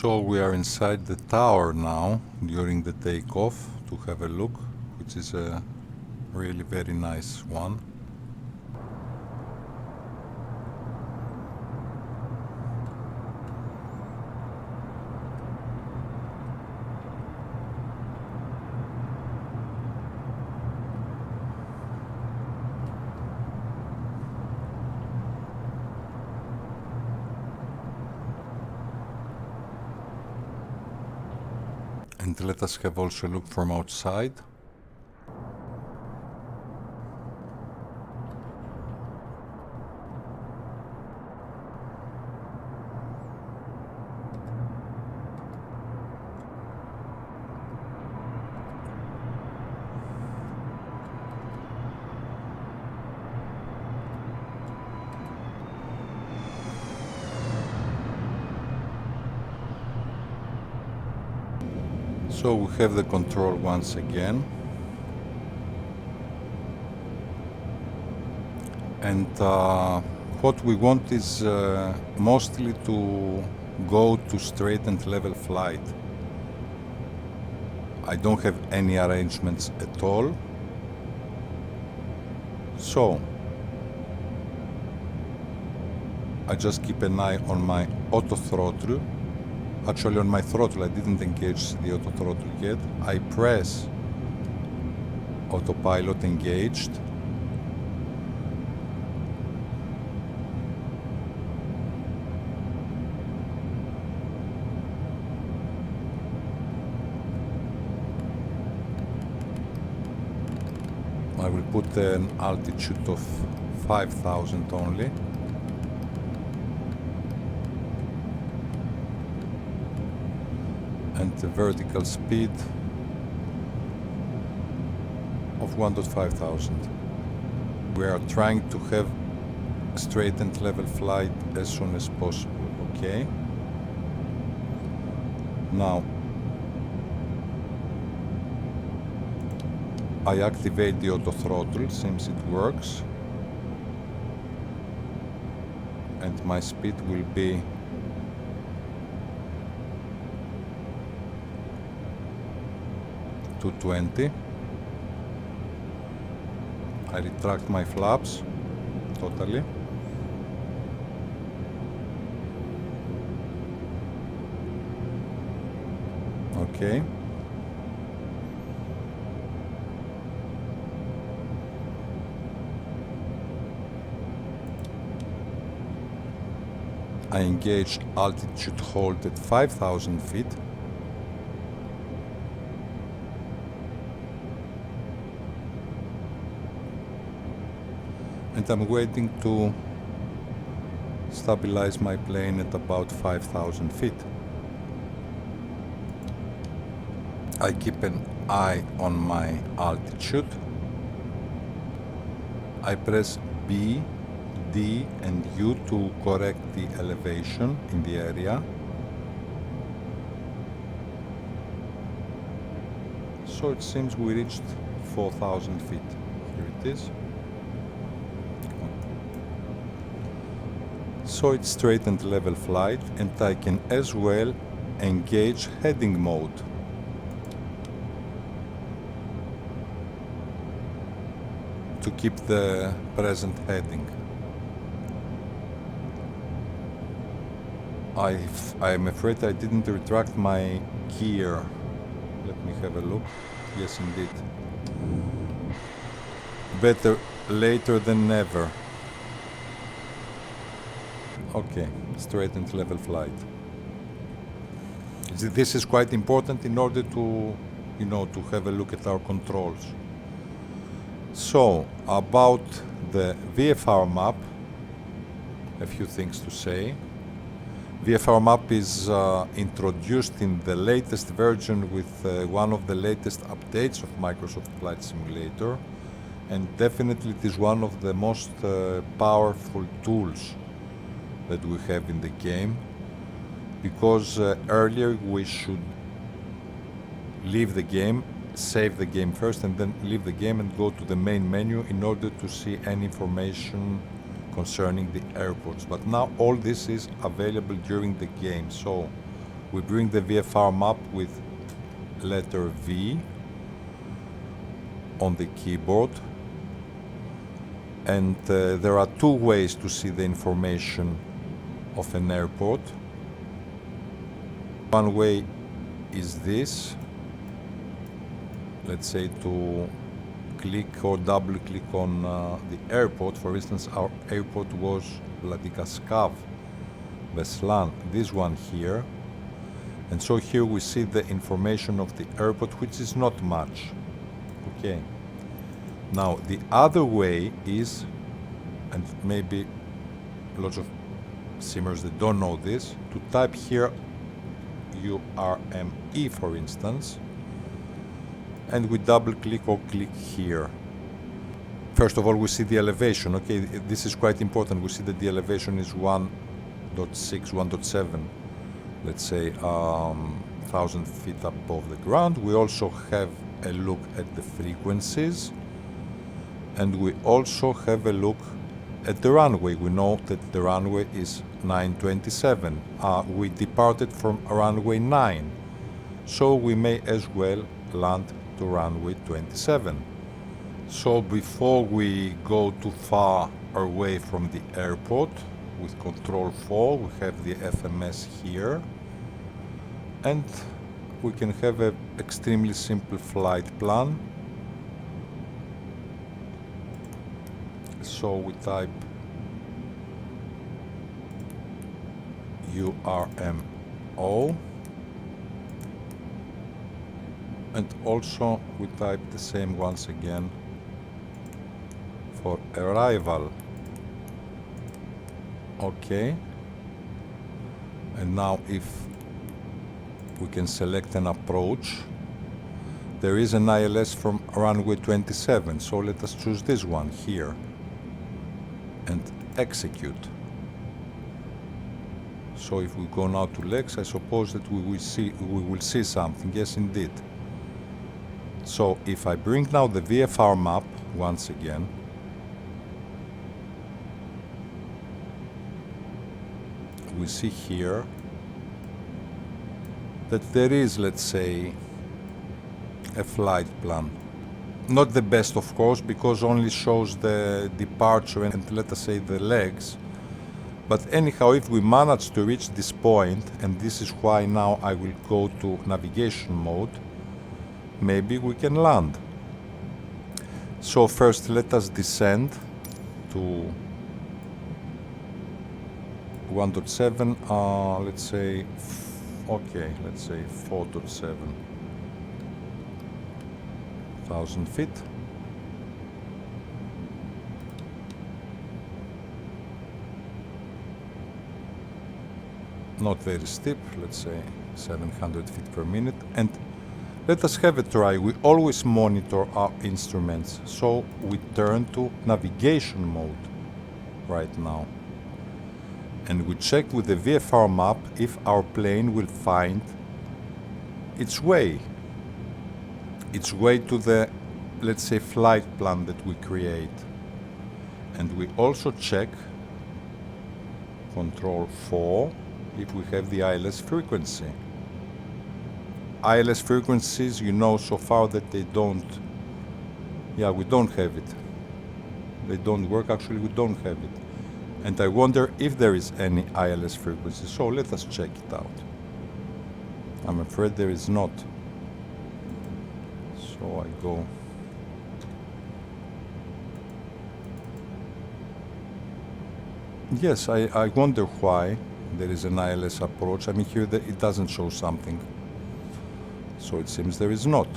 So we are inside the tower now during the takeoff to have a look, which is a really very nice one. And let us have also a look from outside. So we have the control once again, and what we want is mostly to go to straight and level flight. I don't have any arrangements at all, so I just keep an eye on my auto throttle. Actually on my throttle, I didn't engage the auto throttle yet. I press autopilot engaged. I will put an altitude of 5,000 only. And the vertical speed of 1,500. We are trying to have straight and level flight as soon as possible, okay? Now, I activate the auto throttle, seems it works. And my speed will be 220. I retract my flaps totally. Okay. I engage altitude hold at 5,000 feet. And I'm waiting to stabilize my plane at about 5,000 feet. I keep an eye on my altitude. I press B, D and U to correct the elevation in the area. So it seems we reached 4,000 feet. Here it is. So it's straight and level flight, and I can as well engage heading mode. To keep the present heading. I'm afraid I didn't retract my gear. Let me have a look. Yes, indeed. Better later than never. Okay, straight and level flight. This is quite important in order to, to have a look at our controls. So, about the VFR map, a few things to say. VFR Map is introduced in the latest version with one of the latest updates of Microsoft Flight Simulator, and definitely it is one of the most powerful tools that we have in the game, because earlier we should leave the game, save the game first, and then leave the game and go to the main menu in order to see any information concerning the airports. But now all this is available during the game, so We bring the VFR map with letter V on the keyboard, and there are two ways to see the information of an airport. One way is this, let's say to click or double click on the airport. For instance, our airport was Vladikaskav, Beslan, this one here. And so here we see the information of the airport, which is not much. Okay. Now the other way is, and maybe lots of simmers that don't know this, to type here URME, for instance, and we double click or click here. First of all, we see the elevation. Okay, this is quite important. We see that the elevation is 1.6, 1.7, let's say 1,000 feet above the ground. We also have a look at the frequencies, and we also have a look at the runway. We know that the runway is 927. We departed from runway 9, so we may as well land to runway 27. So before we go too far away from the airport, with control 4 we have the FMS here, and we can have an extremely simple flight plan. So we type URMO, and also we type the same once again for arrival. Okay, and now if we can select an approach, there is an ILS from runway 27, so let us choose this one here and execute. So if we go now to legs, I suppose that we will see something. Yes, indeed. So if I bring now the VFR map once again, we see here that there is, let's say, a flight plan. Not the best, of course, because only shows the departure and, let us say, the legs. But anyhow, if we manage to reach this point, and this is why now I will go to navigation mode, maybe we can land. So first let us descend to 1.7, let's say, okay, let's say 4.7 thousand feet. Not very steep, let's say 700 feet per minute, and let us have a try. We always monitor our instruments, so we turn to navigation mode right now. And we check with the VFR map if our plane will find its way to the, let's say, flight plan that we create. And we also check, control 4, if we have the ILS frequency. ILS frequencies, you know so far that they don't, yeah, we don't have it. They don't work, actually we don't have it. And I wonder if there is any ILS frequency, so let us check it out. I'm afraid there is not. So I go. Yes, I wonder why there is an ILS approach. I mean, here it doesn't show something. So it seems there is not.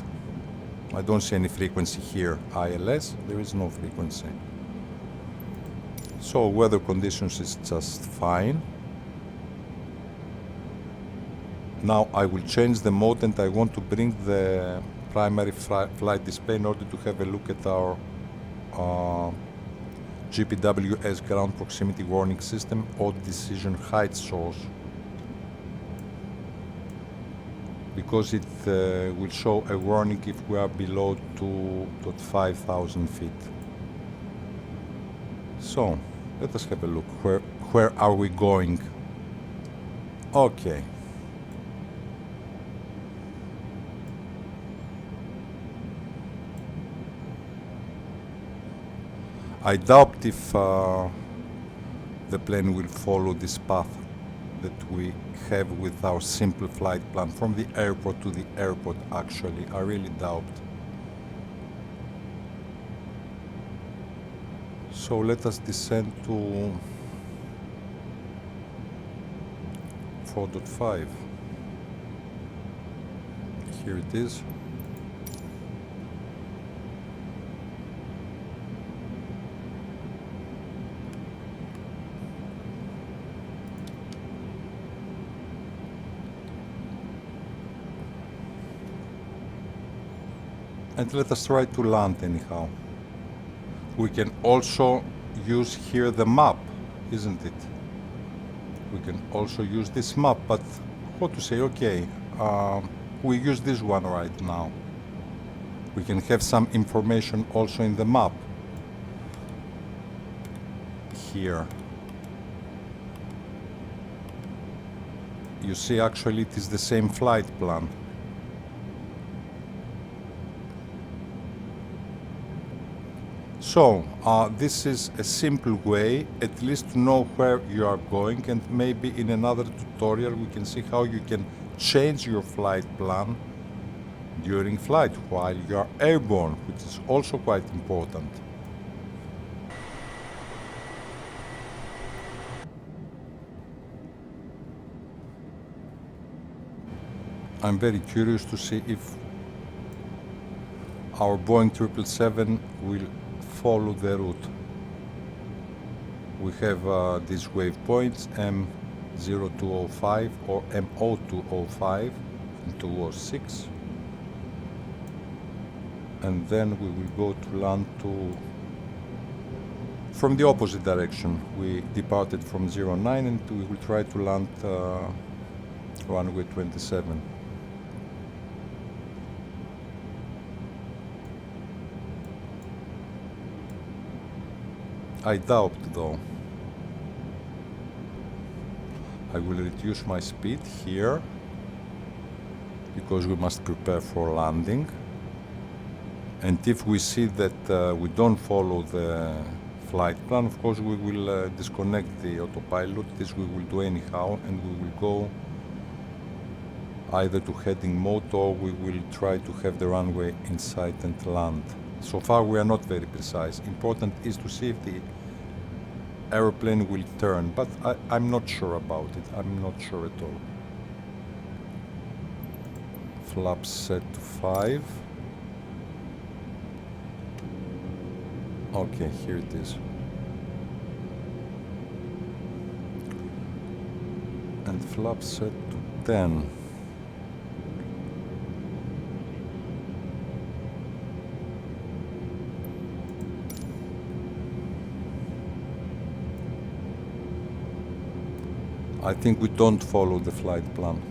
I don't see any frequency here. ILS, there is no frequency. So weather conditions is just fine. Now I will change the mode, and I want to bring the primary flight display in order to have a look at our GPWS ground proximity warning system or decision height source, because it will show a warning if we are below 2,500 feet. So let us have a look. Where are we going? Okay. I doubt if the plane will follow this path that we have with our simple flight plan from the airport to the airport. Actually, I really doubt. So let us descend to 4.5. Here it is. And let us try to land anyhow. We can also use here the map, isn't it? We can also use this map, but what to say, okay, we use this one right now. We can have some information also in the map here. You see, actually it is the same flight plan. So, this is a simple way at least to know where you are going, and maybe in another tutorial we can see how you can change your flight plan during flight while you are airborne, which is also quite important. I'm very curious to see if our Boeing 777 will follow the route. We have these waypoints M0205 or MO205 and 206, and then we will go to land from the opposite direction. We departed from 09 and we will try to land runway 27. I doubt though. I will reduce my speed here because we must prepare for landing. And if we see that we don't follow the flight plan, of course we will disconnect the autopilot. This we will do anyhow, and we will go either to heading mode or we will try to have the runway in sight and land. So far we are not very precise. Important is to see if the aeroplane will turn, but I'm not sure about it. I'm not sure at all. Flaps set to 5. Okay, here it is. And flaps set to 10. I think we don't follow the flight plan.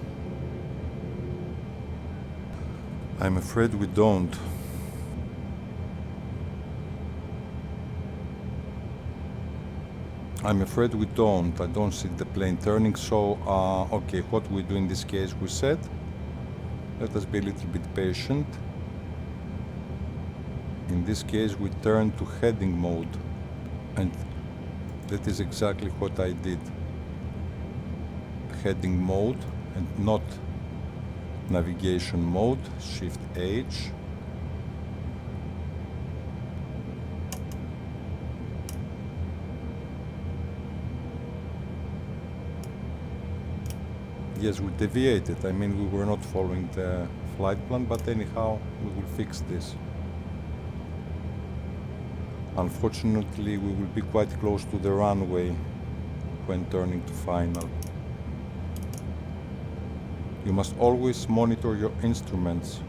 I'm afraid we don't. I'm afraid we don't. I don't see the plane turning, so okay, what we do in this case, we said, let us be a little bit patient. In this case, we turn to heading mode, and that is exactly what I did. Heading mode and not navigation mode. Shift H. Yes, we deviated. I mean, we were not following the flight plan, but anyhow, we will fix this. Unfortunately, we will be quite close to the runway when turning to final. You must always monitor your instruments.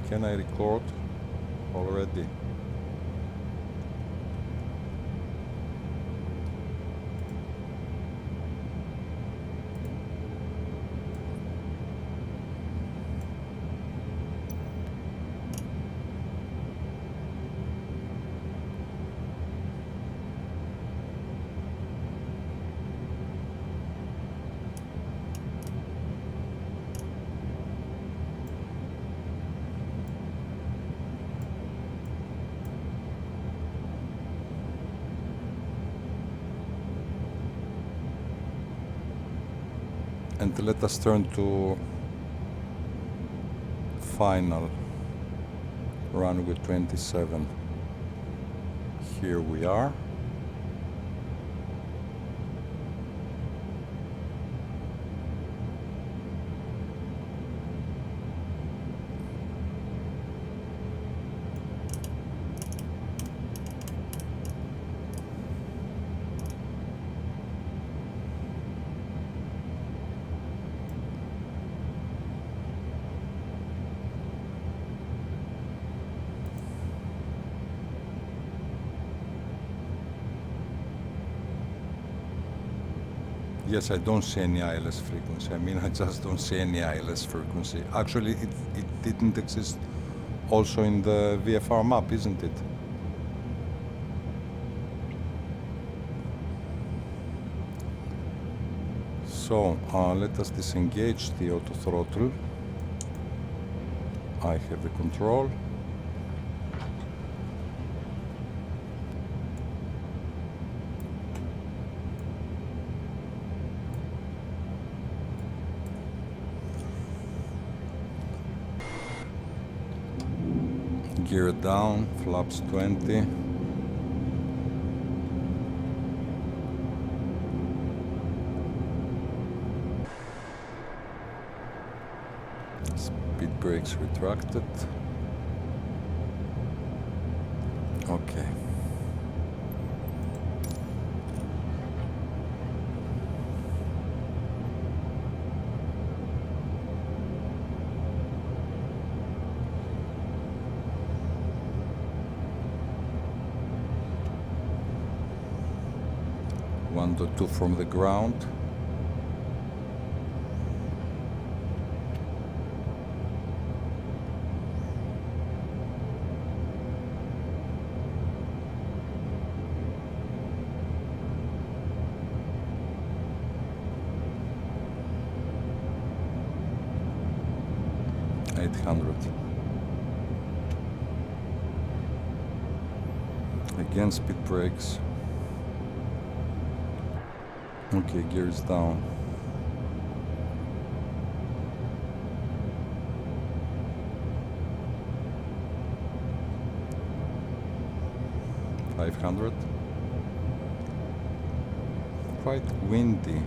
Can I record already? And let us turn to final runway 27. Here we are. Yes, I don't see any ILS frequency. I mean, I just don't see any ILS frequency. Actually, it didn't exist also in the VFR map, isn't it? So, let us disengage the auto throttle. I have the control. Gear down, flaps 20. Speed brakes retracted. Okay. One to two from the ground. Again, speed brakes. Okay, gears down. $500. Quite windy.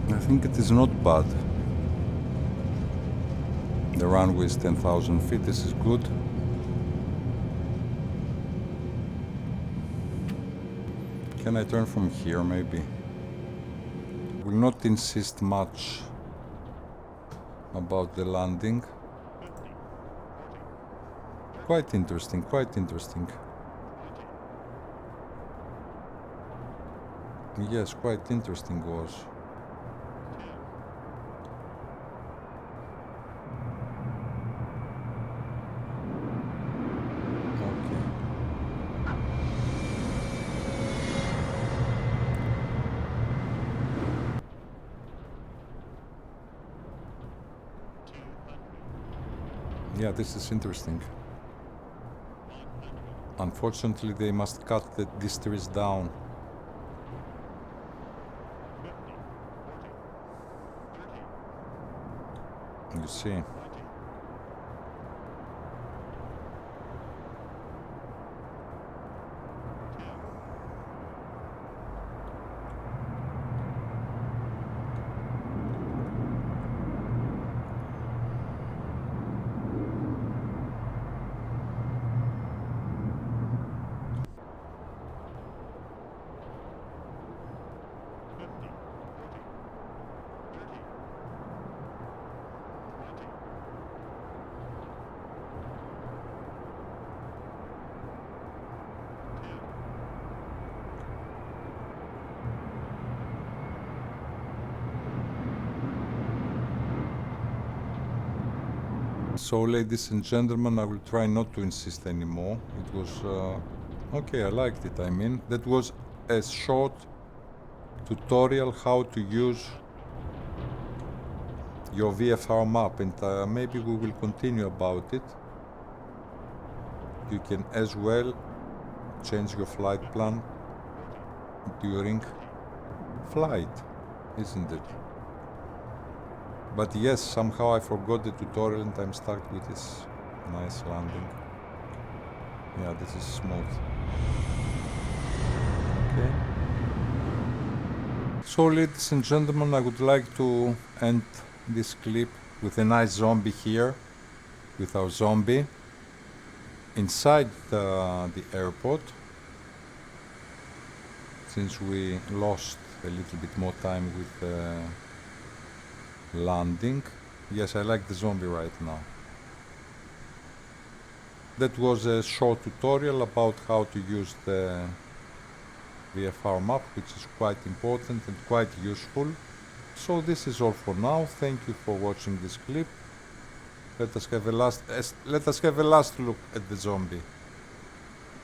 I think it is not bad. The runway is 10,000 feet. This is good. Can I turn from here maybe? Will not insist much about the landing. Quite interesting, quite interesting. Yes, quite interesting was. Yeah, this is interesting. Unfortunately, they must cut the distance down. You see. So ladies and gentlemen, I will try not to insist anymore. It was okay, I liked it. I mean, that was a short tutorial how to use your VFR map, and maybe we will continue about it. You can as well change your flight plan during flight, isn't it? But yes, somehow I forgot the tutorial and I'm stuck with this nice landing. Yeah, this is smooth. Okay. So ladies and gentlemen, I would like to end this clip with a nice zombie here, with our zombie inside the airport, since we lost a little bit more time with landing. Yes, I like the zombie right now. That was a short tutorial about how to use the VFR map, which is quite important and quite useful. So this is all for now. Thank you for watching this clip. Let us have a last look at the zombie,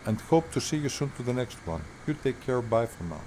and hope to see you soon to the next one. You take care. Bye for now.